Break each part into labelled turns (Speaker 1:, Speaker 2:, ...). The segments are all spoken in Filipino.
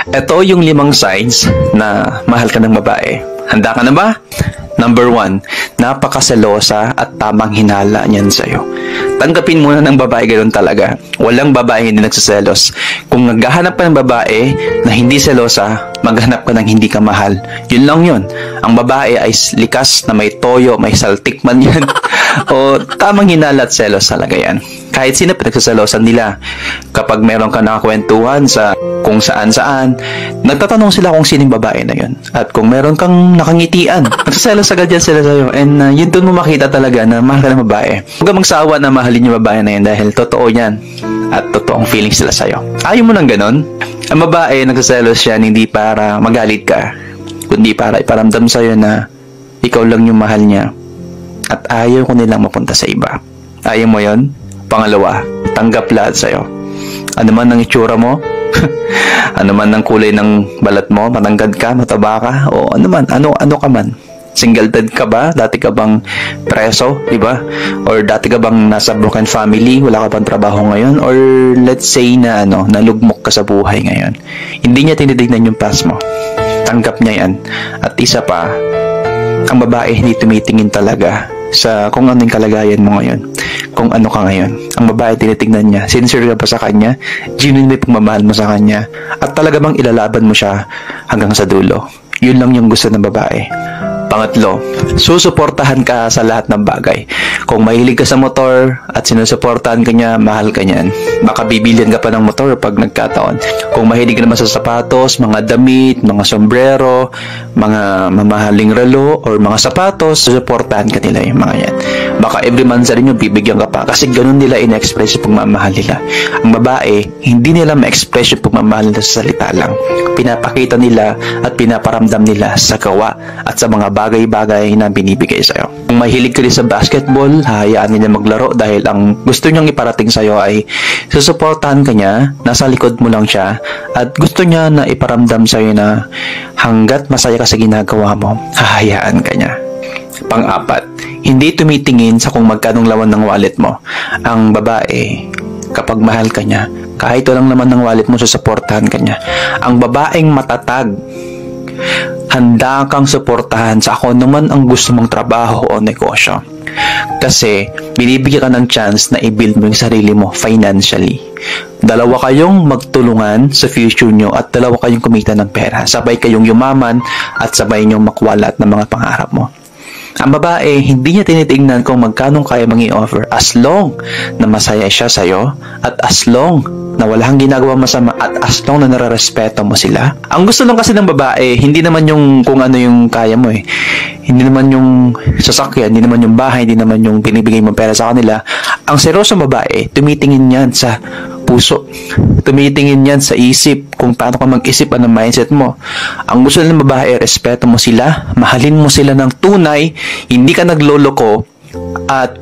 Speaker 1: Ito yung 5 signs na mahal ka ng babae. Handa ka na ba? Number 1, napakaselosa at tamang hinala niyan sa'yo. Tanggapin muna ng babae ganoon talaga. Walang babae hindi nagsiselos. Kung naghahanap ka ng babae na hindi selosa, maghanap ka ng hindi ka mahal. Yun lang yun. Ang babae ay likas na may toyo, may saltik man yan. O tamang hinala at selos talaga yan. Kahit sino pinagsaselosan nila. Kapag meron ka nakakwentuhan sa kung saan-saan, nagtatanong sila kung sinong babae na yun. At kung meron kang nakangitian, nagsaselos agad yan sila sa'yo. And yun doon mo makita talaga na mahal ka ng babae. Huwag kang magsawa na mahalin yung babae na yun dahil totoo yan. At totoong feelings sila sa'yo. Ayaw mo ng ganon? Ang babae, nagsaselos yan hindi para magalit ka, kundi para iparamdam sa'yo na ikaw lang yung mahal niya. At ayaw ko nilang mapunta sa iba. Ayaw mo yon? Pangalawa, tanggap lahat sa'yo. Ano man ang itsura mo, ano man ang kulay ng balat mo, matangkad ka, mataba ka, o ano man, ano ka man. Single dad ka ba? Dati ka bang preso, di ba? Or dati ka bang nasa broken family, wala ka bang trabaho ngayon? Or let's say na nalugmok ka sa buhay ngayon. Hindi niya tinitignan yung past mo. Tanggap niya yan. At isa pa, ang babae hindi tumitingin talaga sa kung ano yung kalagayan mo ngayon, kung ano ka ngayon. Ang babae tinitignan niya, sincere ka ba sa kanya, genuine may pagmamahal mo sa kanya, at talaga bang ilalaban mo siya hanggang sa dulo. Yun lang yung gusto ng babae. Pangatlo, susuportahan ka sa lahat ng bagay. Kung mahilig ka sa motor at sinusuportahan ka niya, mahal ka niyan. Baka bibilihan ka pa ng motor pag nagkataon. Kung mahilig ka naman sa sapatos, mga damit, mga sombrero, mga mamahaling relo, or mga sapatos, susuportahan ka nila yung mga yan. Baka every month sa rin yung bibigyan ka pa kasi ganun nila in-express yung pagmamahal nila. Ang babae, hindi nila ma-express yung pagmamahal nila sa salita lang. Pinapakita nila at pinaparamdam nila sa gawa at sa mga bagay-bagay na binibigay sa'yo. Kung mahilig ka rin sa basketball, hayaan niya maglaro dahil ang gusto niyang iparating sa'yo ay susuportahan ka niya, nasa likod mo lang siya, at gusto niya na iparamdam sa'yo na hanggat masaya ka sa ginagawa mo, hahayaan ka niya. Pang-apat, hindi tumitingin sa kung magkanong laman ng wallet mo. Ang babae, kapag mahal ka niya, kahit walang laman ng wallet mo, susuportahan ka niya. Ang babaeng matatag, handa kang suportahan sa kung naman ang gusto mong trabaho o negosyo. Kasi binibigyan ka ng chance na i-build mo yung sarili mo financially. Dalawa kayong magtulungan sa future nyo at dalawa kayong kumita ng pera. Sabay kayong yumaman at sabay nyong makuwalat ng mga pangarap mo. Ang babae, hindi niya tinitingnan kung magkano kaya mangi offer as long na masaya siya sa'yo at as long na wala kang ginagawa masama at as long na nararespeto mo sila. Ang gusto lang kasi ng babae, hindi naman yung kung ano yung kaya mo eh. Hindi naman yung sasakyan, hindi naman yung bahay, hindi naman yung binibigay mo pera sa kanila. Ang seryosong babae, tumitingin yan sa puso. Tumitingin yan sa isip, kung paano ka mag-isip, anong mindset mo. Ang gusto ng babae, respeto mo sila, mahalin mo sila ng tunay, hindi ka nagloloko, at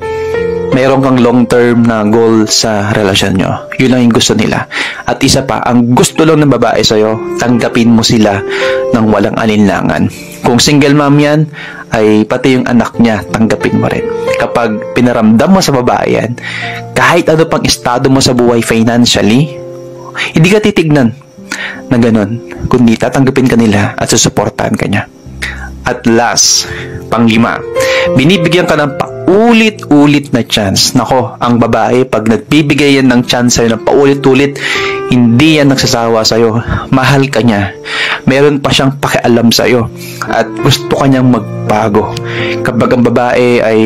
Speaker 1: mayroon kang long-term na goal sa relasyon nyo. Yun lang yung gusto nila. At isa pa, ang gusto lang ng babae sa'yo, tanggapin mo sila ng walang alinlangan. Kung single mom yan, ay pati yung anak niya, tanggapin mo rin. Kapag pinaramdam mo sa babae yan, kahit ano pang estado mo sa buhay financially, hindi ka titignan na ganun, kundi tatanggapin ka nila at susuportahan ka niya. At last, pang-5, binibigyan ka ng paulit-ulit na chance. Nako, ang babae, pag nagbibigay yan ng chance sa'yo ng paulit-ulit, hindi yan nagsasawa sa'yo. Mahal ka niya. Meron pa siyang pakialam sa'yo. At gusto ka niyang magbago. Kapag ang babae ay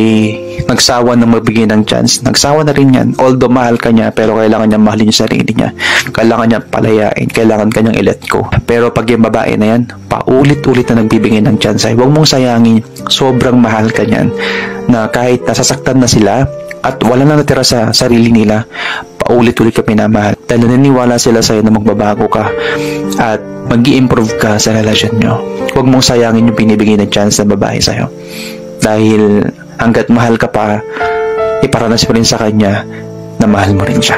Speaker 1: nagsawa na magbigay ng chance, nagsawa na rin yan. Although mahal ka niya, pero kailangan niya mahalin yung sarili niya. Kailangan niya palayain. Kailangan ka niyang i-let go. Pero pag yung babae na yan, paulit-ulit na nagbibigay ng chance ay huwag mong sayangin. Sobrang mahal ka niyan. Na kahit nasasaktan na sila at wala na natira sa sarili nila, paulit-ulit ka pinamahal. Dahil naniniwala sila sa'yo na magbabago ka at mag-i-improve ka sa relasyon nyo. Huwag mong sayangin yung binibigay na chance ng babae sa'yo. Dahil hanggat mahal ka pa, iparanas mo rin sa kanya na mahal mo rin siya.